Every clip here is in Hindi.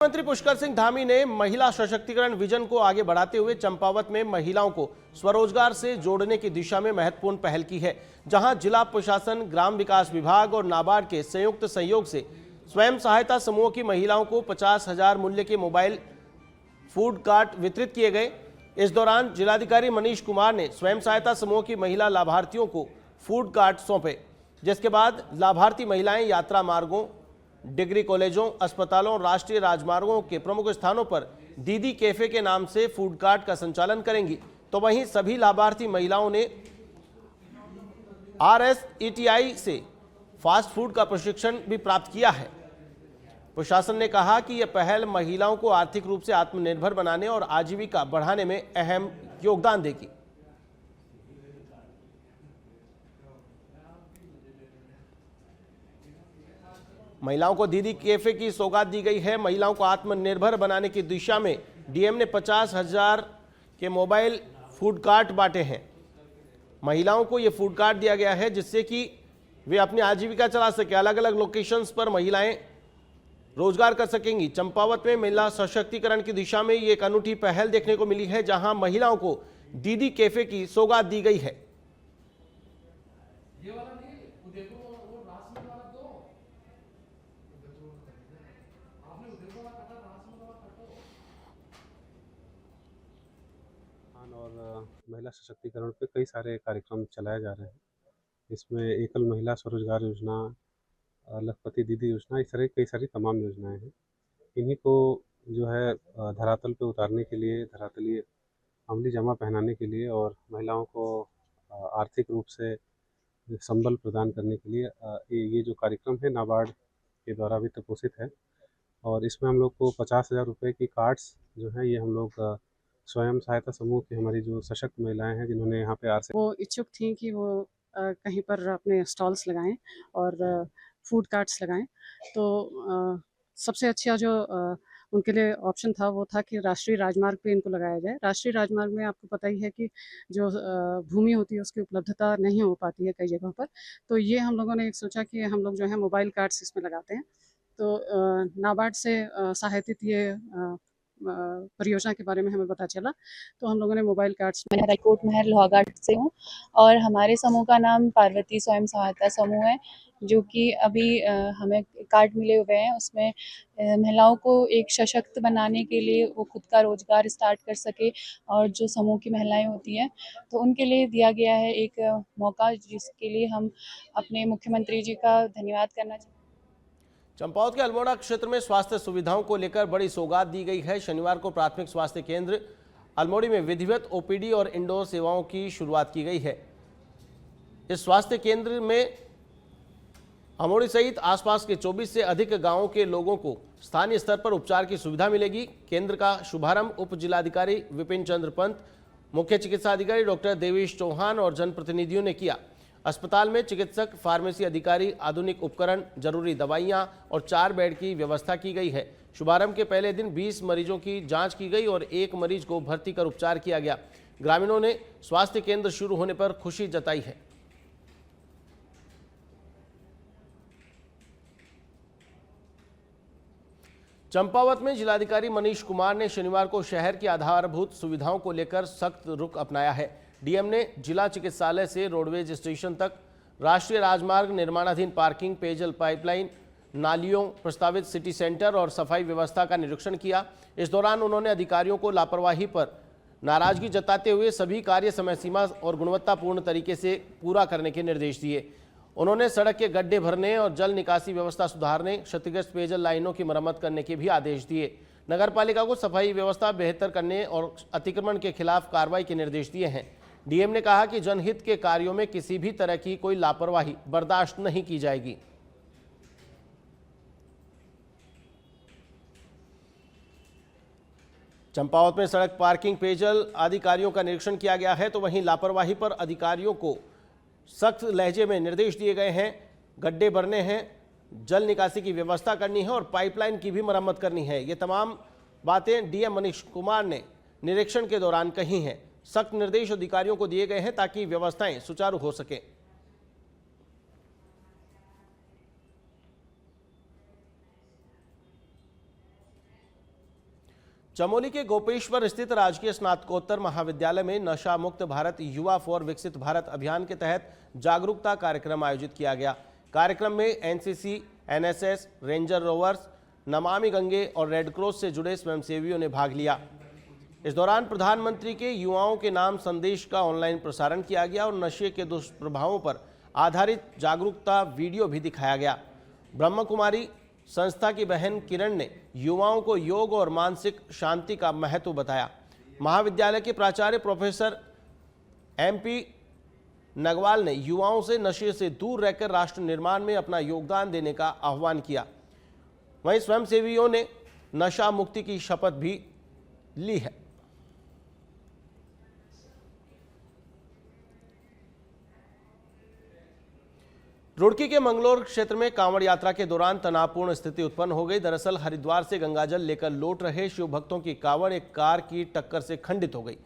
मंत्री पुष्कर सिंह धामी ने महिला सशक्तिकरण विजन को आगे बढ़ाते हुए चंपावत में महिलाओं को स्वरोजगार से जोड़ने की दिशा में महत्वपूर्ण पहल की है, जहां जिला प्रशासन, ग्राम विकास विभाग और नाबार्ड के संयुक्त सहयोग से स्वयं सहायता समूह की महिलाओं को 50,000 मूल्य के मोबाइल फूड कार्ट वितरित किए गए। इस दौरान जिलाधिकारी मनीष कुमार ने स्वयं सहायता समूह की महिला लाभार्थियों को फूड कार्ट सौंपे, जिसके बाद लाभार्थी महिलाएं यात्रा मार्गों, डिग्री कॉलेजों, अस्पतालों और राष्ट्रीय राजमार्गों के प्रमुख स्थानों पर दीदी कैफे के नाम से फूड कार्ट का संचालन करेंगी। तो वहीं सभी लाभार्थी महिलाओं ने RSETI से फास्ट फूड का प्रशिक्षण भी प्राप्त किया है। प्रशासन ने कहा कि यह पहल महिलाओं को आर्थिक रूप से आत्मनिर्भर बनाने और आजीविका बढ़ाने में अहम योगदान देगी। महिलाओं को दीदी कैफे की सौगात दी गई है। महिलाओं को आत्मनिर्भर बनाने की दिशा में डीएम ने 50,000 के मोबाइल फूड कार्ट बांटे हैं। महिलाओं को यह फूड कार्ट दिया गया है जिससे कि वे अपनी आजीविका चला सके। अलग अलग लोकेशंस पर महिलाएं रोजगार कर सकेंगी। चंपावत में महिला सशक्तिकरण की दिशा में ये एक अनूठी पहल देखने को मिली है, जहां महिलाओं को दीदी कैफे की सौगात दी गई है। और महिला सशक्तिकरण पे कई सारे कार्यक्रम चलाए जा रहे हैं। इसमें एकल महिला स्वरोजगार योजना, लखपति दीदी योजना, इस तरह कई सारी तमाम योजनाएं हैं। इन्हीं को जो है धरातल पे उतारने के लिए, धरातलीय अमली जामा पहनाने के लिए और महिलाओं को आर्थिक रूप से संबल प्रदान करने के लिए ये जो कार्यक्रम है नाबार्ड के द्वारा वित्त पोषित है। और इसमें हम लोग को 50,000 रुपये की कार्ड्स जो है ये हम लोग स्वयं सहायता समूह की हमारी जो सशक्त महिलाएं हैं जिन्होंने यहाँ पे वो इच्छुक थी कि वो कहीं पर अपने स्टॉल्स लगाएं और फूड कार्ट्स लगाएं। तो सबसे अच्छा जो उनके लिए ऑप्शन था वो था कि राष्ट्रीय राजमार्ग पे इनको लगाया जाए। राष्ट्रीय राजमार्ग में आपको पता ही है कि जो भूमि होती है उसकी उपलब्धता नहीं हो पाती है कई जगहों पर। तो ये हम लोगों ने एक सोचा कि हम लोग जो है मोबाइल कार्ड्स इसमें लगाते हैं। तो नाबार्ड से सहायतित ये परियोजना के बारे में हमें पता चला, तो हम लोगों ने मोबाइल कार्ड्स। मैं रायकोट महर लोहाघाट से हूँ और हमारे समूह का नाम पार्वती स्वयं सहायता समूह है, जो कि अभी हमें कार्ड मिले हुए हैं। उसमें महिलाओं को एक सशक्त बनाने के लिए वो खुद का रोजगार स्टार्ट कर सके और जो समूह की महिलाएं होती हैं तो उनके लिए दिया गया है एक मौका, जिसके लिए हम अपने मुख्यमंत्री जी का धन्यवाद करना चाहते हैं। चंपावत के अल्मोड़ा क्षेत्र में स्वास्थ्य सुविधाओं को लेकर बड़ी सौगात दी गई है। शनिवार को प्राथमिक स्वास्थ्य केंद्र अल्मोड़ी में विधिवत OPD और इंडोर सेवाओं की शुरुआत की गई है। इस स्वास्थ्य केंद्र में अमोड़ी सहित आसपास के 24 से अधिक गांवों के लोगों को स्थानीय स्तर पर उपचार की सुविधा मिलेगी। केंद्र का शुभारंभ उप जिलाधिकारी विपिन चंद्र पंत, मुख्य चिकित्सा अधिकारी डॉक्टर देवेश चौहान और जनप्रतिनिधियों ने किया। अस्पताल में चिकित्सक, फार्मेसी अधिकारी, आधुनिक उपकरण, जरूरी दवाइयां और 4 बेड की व्यवस्था की गई है। शुभारंभ के पहले दिन 20 मरीजों की जांच की गई और 1 मरीज को भर्ती कर उपचार किया गया। ग्रामीणों ने स्वास्थ्य केंद्र शुरू होने पर खुशी जताई है। चंपावत में जिलाधिकारी मनीष कुमार ने शनिवार को शहर की आधारभूत सुविधाओं को लेकर सख्त रुख अपनाया है। डीएम ने जिला चिकित्सालय से रोडवेज स्टेशन तक राष्ट्रीय राजमार्ग, निर्माणाधीन पार्किंग, पेयजल पाइपलाइन, नालियों, प्रस्तावित सिटी सेंटर और सफाई व्यवस्था का निरीक्षण किया। इस दौरान उन्होंने अधिकारियों को लापरवाही पर नाराजगी जताते हुए सभी कार्य समय सीमा और गुणवत्तापूर्ण तरीके से पूरा करने के निर्देश दिए। उन्होंने सड़क के गड्ढे भरने और जल निकासी व्यवस्था सुधारने, क्षतिग्रस्त पेयजल लाइनों की मरम्मत करने के भी आदेश दिए। नगरपालिका को सफाई व्यवस्था बेहतर करने और अतिक्रमण के खिलाफ कार्रवाई के निर्देश दिए हैं। डीएम ने कहा कि जनहित के कार्यों में किसी भी तरह की कोई लापरवाही बर्दाश्त नहीं की जाएगी। चंपावत में सड़क, पार्किंग, पेयजल आदि कार्यों का निरीक्षण किया गया है, तो वहीं लापरवाही पर अधिकारियों को सख्त लहजे में निर्देश दिए गए हैं। गड्ढे भरने हैं, जल निकासी की व्यवस्था करनी है और पाइपलाइन की भी मरम्मत करनी है। ये तमाम बातें डीएम मनीष कुमार ने निरीक्षण के दौरान कही हैं। सख्त निर्देश अधिकारियों को दिए गए हैं ताकि व्यवस्थाएं सुचारू हो सकें। चमोली के गोपेश्वर स्थित राजकीय स्नातकोत्तर महाविद्यालय में नशा मुक्त भारत युवा फॉर विकसित भारत अभियान के तहत जागरूकता कार्यक्रम आयोजित किया गया। कार्यक्रम में NCC, NSS, ranger rovers, Namami Gange और रेड क्रॉस से जुड़े स्वयंसेवियों ने भाग लिया। इस दौरान प्रधानमंत्री के युवाओं के नाम संदेश का ऑनलाइन प्रसारण किया गया और नशे के दुष्प्रभावों पर आधारित जागरूकता वीडियो भी दिखाया गया। ब्रह्म कुमारी संस्था की बहन किरण ने युवाओं को योग और मानसिक शांति का महत्व बताया। महाविद्यालय के प्राचार्य प्रोफेसर MP नगवाल ने युवाओं से नशे से दूर रहकर राष्ट्र निर्माण में अपना योगदान देने का आह्वान किया। वहीं स्वयंसेवियों ने नशा मुक्ति की शपथ भी ली है। रुड़की के मंगलोर क्षेत्र में कांवड़ यात्रा के दौरान तनावपूर्ण स्थिति उत्पन्न हो गई। दरअसल हरिद्वार से गंगाजल लेकर लौट रहे शिव भक्तों की कांवड़ एक कार की टक्कर से खंडित हो गई,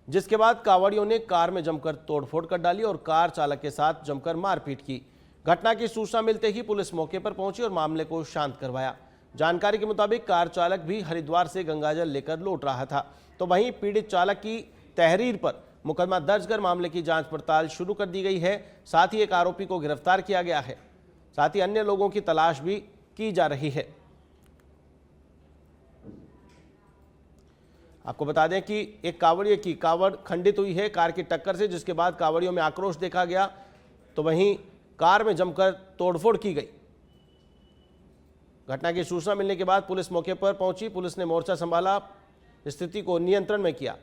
जिसके बाद कांवड़ियों ने कार में जमकर तोड़फोड़ कर डाली और कार चालक के साथ जमकर मारपीट की। घटना की सूचना मिलते ही पुलिस मौके पर पहुंची और मामले को शांत करवाया। जानकारी के मुताबिक कार चालक भी हरिद्वार से गंगाजल लेकर लौट रहा था, तो वहीं पीड़ित चालक की तहरीर पर मुकदमा दर्ज कर मामले की जांच पड़ताल शुरू कर दी गई है। साथ ही एक आरोपी को गिरफ्तार किया गया है। साथ ही अन्य लोगों की तलाश भी की जा रही है। आपको बता दें कि एक कांवड़िए की कांवड़ खंडित हुई है कार की टक्कर से, जिसके बाद कांवड़ियों में आक्रोश देखा गया, तो वहीं कार में जमकर तोड़फोड़ की गई। घटना की सूचना मिलने के बाद पुलिस मौके पर पहुंची। पुलिस ने मोर्चा संभाला, स्थिति को नियंत्रण में किया।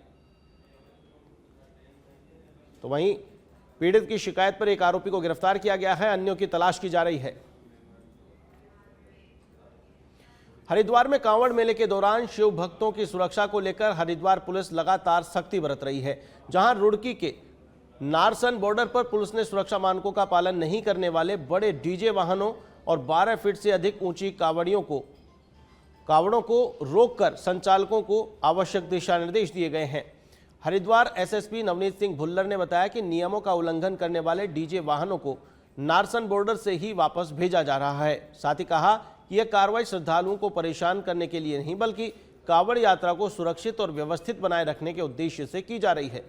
तो वहीं पीड़ित की शिकायत पर एक आरोपी को गिरफ्तार किया गया है, अन्यों की तलाश की जा रही है। हरिद्वार में कांवड़ मेले के दौरान शिव भक्तों की सुरक्षा को लेकर हरिद्वार पुलिस लगातार सख्ती बरत रही है। जहां रुड़की के नारसन बॉर्डर पर पुलिस ने सुरक्षा मानकों का पालन नहीं करने वाले बड़े डीजे वाहनों और 12 फीट से अधिक ऊंची कावड़ों को रोककर संचालकों को आवश्यक दिशा निर्देश दिए गए हैं। हरिद्वार SSP नवनीत सिंह भुल्लर ने बताया कि नियमों का उल्लंघन करने वाले डीजे वाहनों को नारसन बॉर्डर से ही वापस भेजा जा रहा है। साथ ही कहा कि यह कार्रवाई श्रद्धालुओं को परेशान करने के लिए नहीं, बल्कि कांवड़ यात्रा को सुरक्षित और व्यवस्थित बनाए रखने के उद्देश्य से की जा रही है।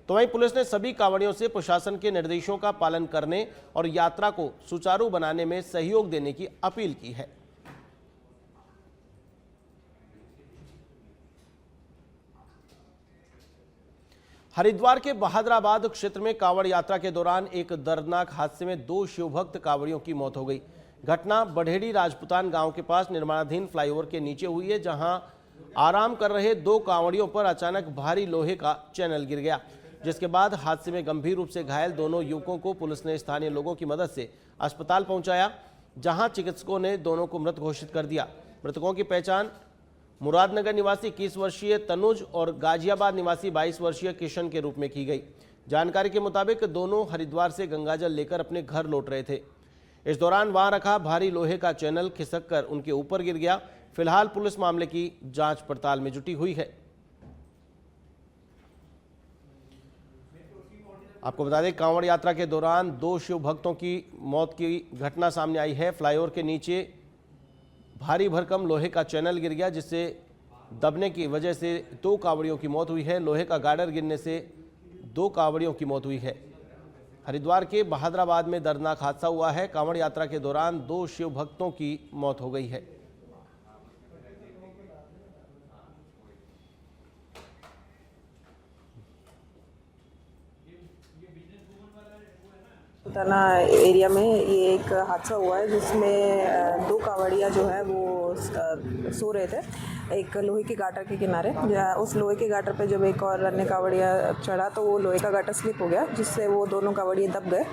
तो वहीं पुलिस ने सभी कांवड़ियों से प्रशासन के निर्देशों का पालन करने और यात्रा को सुचारू बनाने में सहयोग देने की अपील की है। हरिद्वार के बहादुराबाद क्षेत्र में कांवड़ यात्रा के दौरान एक दर्दनाक हादसे में 2 शिवभक्त कांवड़ियों की मौत हो गई। घटना बढ़ेड़ी राजपुतान गांव के पास निर्माणाधीन फ्लाईओवर के नीचे हुई है, जहां आराम कर रहे 2 कांवड़ियों पर अचानक भारी लोहे का चैनल गिर गया, जिसके बाद हादसे में गंभीर रूप से घायल दोनों युवकों को पुलिस ने स्थानीय लोगों की मदद से अस्पताल पहुंचाया, जहां चिकित्सकों ने दोनों को मृत घोषित कर दिया। मृतकों की पहचान मुरादनगर निवासी 21 वर्षीय तनुज और गाजियाबाद निवासी 22 वर्षीय किशन के रूप में की गई। जानकारी के मुताबिक दोनों हरिद्वार से गंगाजल लेकर अपने घर लौट रहे थे। इस दौरान वहां रखा भारी लोहे का चैनल खिसककर उनके ऊपर गिर गया। फिलहाल पुलिस मामले की जांच पड़ताल में जुटी हुई है। आपको बता दें, कांवड़ यात्रा के दौरान 2 शिव भक्तों की मौत की घटना सामने आई है। फ्लाईओवर के नीचे भारी भरकम लोहे का चैनल गिर गया, जिससे दबने की वजह से 2 कांवड़ियों की मौत हुई है। लोहे का गार्डर गिरने से 2 कांवड़ियों की मौत हुई है। हरिद्वार के बहादुराबाद में दर्दनाक हादसा हुआ है। कांवड़ यात्रा के दौरान 2 शिव भक्तों की मौत हो गई है। थाना एरिया में ये एक हादसा हुआ है, जिसमें 2 कांवड़िया जो है वो सो रहे थे एक लोहे के गाटर के किनारे। उस लोहे के गाटर पे जब एक और अन्य कांवड़िया चढ़ा तो वो लोहे का गाटर स्लिप हो गया, जिससे वो दोनों कांवड़िए दब गए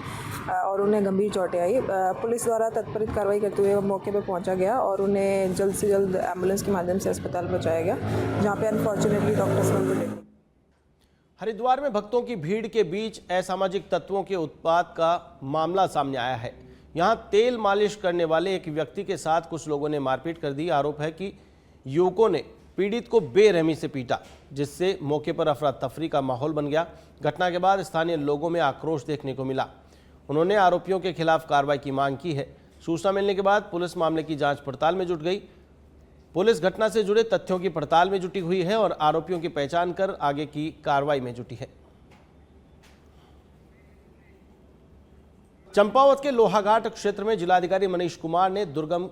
और उन्हें गंभीर चोटें आई। पुलिस द्वारा तत्परित कार्रवाई करते हुए मौके पर पहुंचा गया और उन्हें जल्द से जल्द एम्बुलेंस के माध्यम से अस्पताल पहुँचाया गया, जहाँ पे अनफॉर्चुनेटली डॉक्टर्स ने हरिद्वार में भक्तों की भीड़ के बीच असामाजिक तत्वों के उत्पात का मामला सामने आया है। यहां तेल मालिश करने वाले एक व्यक्ति के साथ कुछ लोगों ने मारपीट कर दी। आरोप है कि युवकों ने पीड़ित को बेरहमी से पीटा, जिससे मौके पर अफरा तफरी का माहौल बन गया। घटना के बाद स्थानीय लोगों में आक्रोश देखने को मिला। उन्होंने आरोपियों के खिलाफ कार्रवाई की मांग की है। सूचना मिलने के बाद पुलिस मामले की जांच पड़ताल में जुट गई। पुलिस घटना से जुड़े तथ्यों की पड़ताल में जुटी हुई है और आरोपियों की पहचान कर आगे की कार्रवाई में जुटी है। चंपावत के लोहाघाट क्षेत्र में जिलाधिकारी मनीष कुमार ने दुर्गम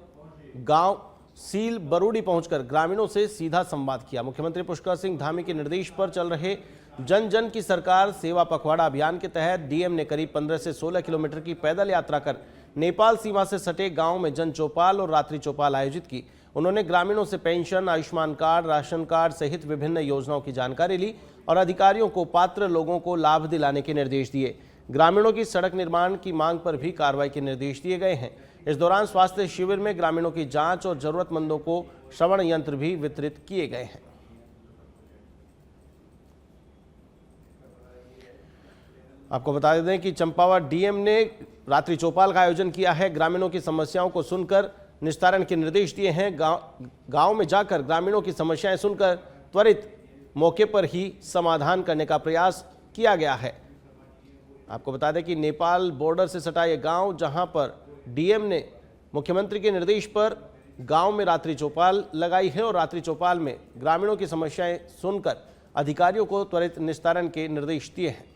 गांव सील बरूडी पहुंचकर ग्रामीणों से सीधा संवाद किया। मुख्यमंत्री पुष्कर सिंह धामी के निर्देश पर चल रहे जन जन की सरकार सेवा पखवाड़ा अभियान के तहत डीएम ने करीब 15 से 16 किलोमीटर की पैदल यात्रा कर नेपाल सीमा से सटे गांव में जन चौपाल और रात्रि चौपाल आयोजित की। उन्होंने ग्रामीणों से pension, Ayushman card, ration card सहित विभिन्न योजनाओं की जानकारी ली और अधिकारियों को पात्र लोगों को लाभ दिलाने के निर्देश दिए। ग्रामीणों की सड़क निर्माण की मांग पर भी कार्रवाई के निर्देश दिए गए हैं। इस दौरान स्वास्थ्य शिविर में ग्रामीणों की जांच और जरूरतमंदों को श्रवण यंत्र भी वितरित किए गए हैं। आपको बता दें कि चंपावत डीएम ने रात्रि चौपाल का आयोजन किया है। ग्रामीणों की समस्याओं को सुनकर निस्तारण के निर्देश दिए हैं। गांव में जाकर ग्रामीणों की समस्याएं सुनकर त्वरित मौके पर ही समाधान करने का प्रयास किया गया है। आपको बता दें कि नेपाल बॉर्डर से सटा ये गांव, जहां पर डीएम ने मुख्यमंत्री के निर्देश पर गांव में रात्रि चौपाल लगाई है और रात्रि चौपाल में ग्रामीणों की समस्याएं सुनकर अधिकारियों को त्वरित निस्तारण के निर्देश दिए हैं।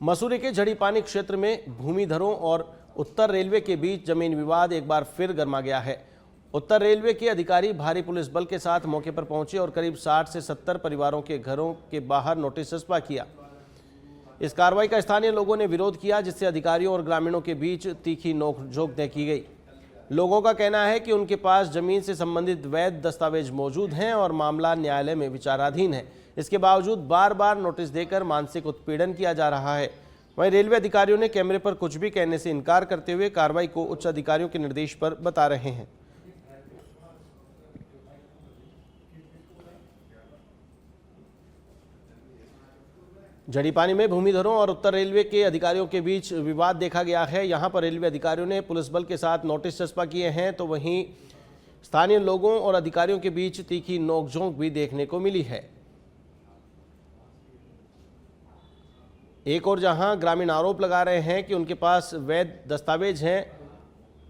मसूरी के झड़ीपानी क्षेत्र में भूमिधरों और उत्तर रेलवे के बीच जमीन विवाद एक बार फिर गर्मा गया है। उत्तर रेलवे के अधिकारी भारी पुलिस बल के साथ मौके पर पहुंचे और करीब 60 से 70 परिवारों के घरों के बाहर नोटिस चस्पा किया। इस कार्रवाई का स्थानीय लोगों ने विरोध किया, जिससे अधिकारियों और ग्रामीणों के बीच तीखी नोकझोंक तय की गई। लोगों का कहना है कि उनके पास जमीन से संबंधित वैध दस्तावेज मौजूद हैं और मामला न्यायालय में विचाराधीन है। इसके बावजूद बार बार नोटिस देकर मानसिक उत्पीड़न किया जा रहा है। वहीं रेलवे अधिकारियों ने कैमरे पर कुछ भी कहने से इनकार करते हुए कार्रवाई को उच्च अधिकारियों के निर्देश पर बता रहे हैं। झड़ीपानी में भूमिधरों और उत्तर रेलवे के अधिकारियों के बीच विवाद देखा गया है। यहां पर रेलवे अधिकारियों ने पुलिस बल के साथ नोटिस चस्पा किए हैं, तो वहीं स्थानीय लोगों और अधिकारियों के बीच तीखी नोकझोंक भी देखने को मिली है। एक और जहां ग्रामीण आरोप लगा रहे हैं कि उनके पास वैध दस्तावेज हैं,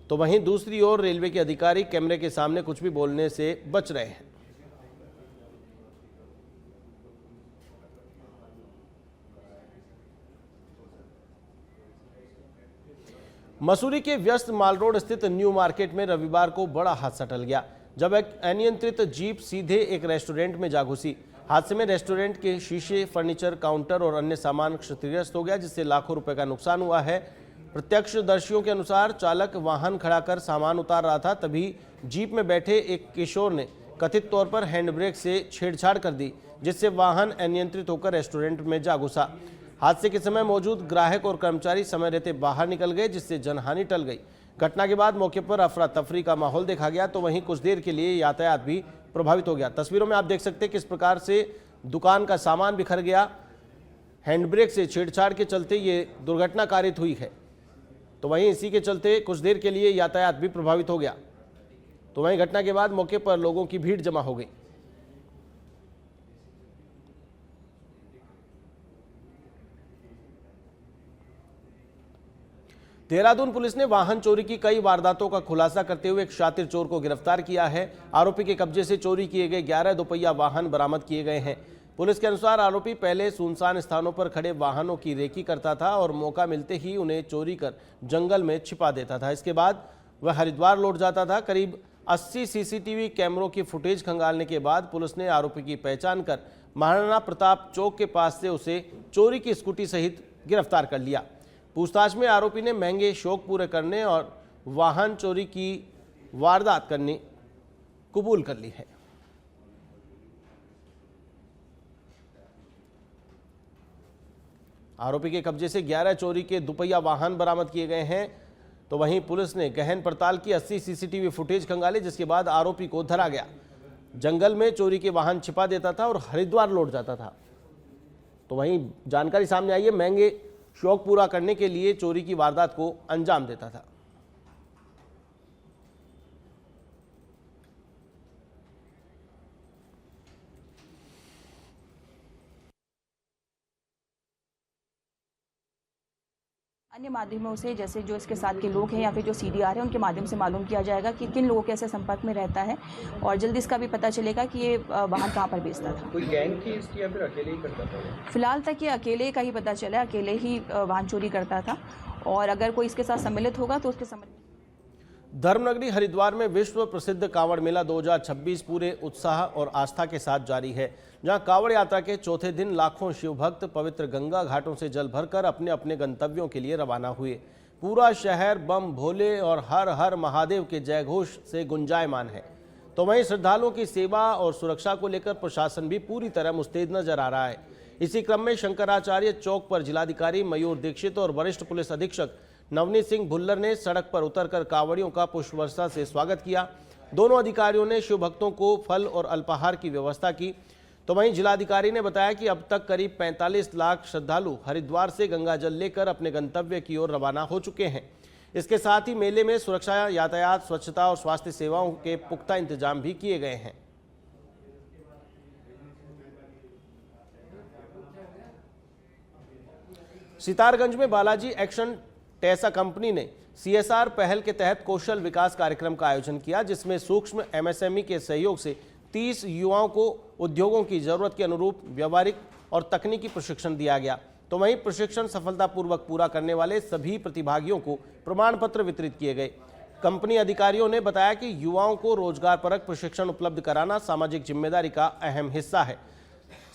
तो वहीं दूसरी ओर रेलवे के अधिकारी कैमरे के सामने कुछ भी बोलने से बच रहे हैं। मसूरी के व्यस्त माल रोड स्थित न्यू मार्केट में रविवार को बड़ा हादसा टल गया, जब एक अनियंत्रित जीप सीधे एक रेस्टोरेंट में जा घुसी। हादसे में रेस्टोरेंट के शीशे, फर्नीचर, काउंटर और अन्य सामान क्षतिग्रस्त हो गया, जिससे लाखों रुपए का नुकसान हुआ है। प्रत्यक्षदर्शियों के अनुसार चालक वाहन खड़ा कर सामान उतार रहा था, तभी जीप में बैठे एक किशोर ने कथित तौर पर हैंड ब्रेक से छेड़छाड़ कर दी, जिससे वाहन अनियंत्रित होकर रेस्टोरेंट में जा घुसा। हादसे के समय मौजूद ग्राहक और कर्मचारी समय रहते बाहर निकल गए, जिससे जनहानि टल गई। घटना के बाद मौके पर अफरा तफरी का माहौल देखा गया, तो वहीं कुछ देर के लिए यातायात भी प्रभावित हो गया। तस्वीरों में आप देख सकते हैं किस प्रकार से दुकान का सामान बिखर गया। हैंडब्रेक से छेड़छाड़ के चलते ये दुर्घटना कारित हुई है, तो वहीं इसी के चलते कुछ देर के लिए यातायात भी प्रभावित हो गया। तो वहीं घटना के बाद मौके पर लोगों की भीड़ जमा हो गई। देहरादून पुलिस ने वाहन चोरी की कई वारदातों का खुलासा करते हुए एक शातिर चोर को गिरफ्तार किया है। आरोपी के कब्जे से चोरी किए गए 11 दोपहिया वाहन बरामद किए गए हैं। पुलिस के अनुसार आरोपी पहले सुनसान स्थानों पर खड़े वाहनों की रेकी करता था और मौका मिलते ही उन्हें चोरी कर जंगल में छिपा देता था। इसके बाद वह हरिद्वार लौट जाता था। करीब 80 सीसीटीवी कैमरों की फुटेज खंगालने के बाद पुलिस ने आरोपी की पहचान कर महाराणा प्रताप चौक के पास से उसे चोरी की स्कूटी सहित गिरफ्तार कर लिया। पूछताछ में आरोपी ने महंगे शौक पूरे करने और वाहन चोरी की वारदात करनी कबूल कर ली है। आरोपी के कब्जे से 11 चोरी के दुपहिया वाहन बरामद किए गए हैं। तो वहीं पुलिस ने गहन पड़ताल की, 80 सीसीटीवी फुटेज खंगाले, जिसके बाद आरोपी को धरा गया। जंगल में चोरी के वाहन छिपा देता था और हरिद्वार लौट जाता था। तो वहीं जानकारी सामने आई है, महंगे शौक पूरा करने के लिए चोरी की वारदात को अंजाम देता था। अन्य माध्यमों से, जैसे जो इसके साथ के लोग हैं या फिर जो CDR है, उनके माध्यम से मालूम किया जाएगा कि किन लोगों के ऐसे संपर्क में रहता है और जल्दी इसका भी पता चलेगा कि ये वाहन कहाँ पर बेचता था। कोई गैंग थी इसकी या फिर अकेले ही करता था? फिलहाल तक ये अकेले का ही पता चला है, अकेले ही वाहन चोरी करता था और अगर कोई इसके साथ सम्मिलित होगा तो उसके संबंध में। धर्मनगरी हरिद्वार में विश्व प्रसिद्ध कांवड़ मेला 2026 पूरे उत्साह और आस्था के साथ जारी है, जहां कांवड़ यात्रा के चौथे दिन लाखों शिव भक्त पवित्र गंगा घाटों से जल भरकर अपने अपने गंतव्यों के लिए रवाना हुए। पूरा शहर बम भोले और हर हर महादेव के जयघोष से गुंजायमान है। तो वहीं श्रद्धालुओं की सेवा और सुरक्षा को लेकर प्रशासन भी पूरी तरह मुस्तैद नजर आ रहा है। इसी क्रम में शंकराचार्य चौक पर जिलाधिकारी मयूर दीक्षित और वरिष्ठ पुलिस अधीक्षक नवनीत सिंह भुल्लर ने सड़क पर उतरकर कांवड़ियों का पुष्प वर्षा से स्वागत किया। दोनों अधिकारियों ने शिव भक्तों को फल और अल्पाहार की व्यवस्था की। तो वहीं जिलाधिकारी ने बताया कि अब तक करीब 45 लाख श्रद्धालु हरिद्वार से गंगा जल लेकर अपने गंतव्य की ओर रवाना हो चुके हैं। इसके साथ ही मेले में सुरक्षा, यातायात, स्वच्छता और स्वास्थ्य सेवाओं के पुख्ता इंतजाम भी किए गए हैं। सितारगंज में बालाजी एक्शन टेसा कंपनी ने CSR पहल के तहत कौशल विकास कार्यक्रम का आयोजन किया, जिसमें सूक्ष्म MSME के सहयोग से 30 युवाओं को उद्योगों की जरूरत के अनुरूप व्यवहारिक और तकनीकी प्रशिक्षण दिया गया। तो वहीं प्रशिक्षण सफलतापूर्वक पूरा करने वाले सभी प्रतिभागियों को प्रमाण पत्र वितरित किए गए। कंपनी अधिकारियों ने बताया कि युवाओं को रोजगारपरक प्रशिक्षण उपलब्ध कराना सामाजिक जिम्मेदारी का अहम हिस्सा है।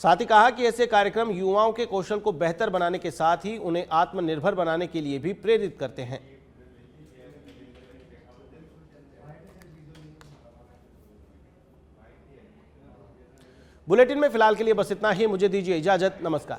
साथ ही कहा कि ऐसे कार्यक्रम युवाओं के कौशल को बेहतर बनाने के साथ ही उन्हें आत्मनिर्भर बनाने के लिए भी प्रेरित करते हैं। बुलेटिन में फिलहाल के लिए बस इतना ही। मुझे दीजिए इजाजत। नमस्कार।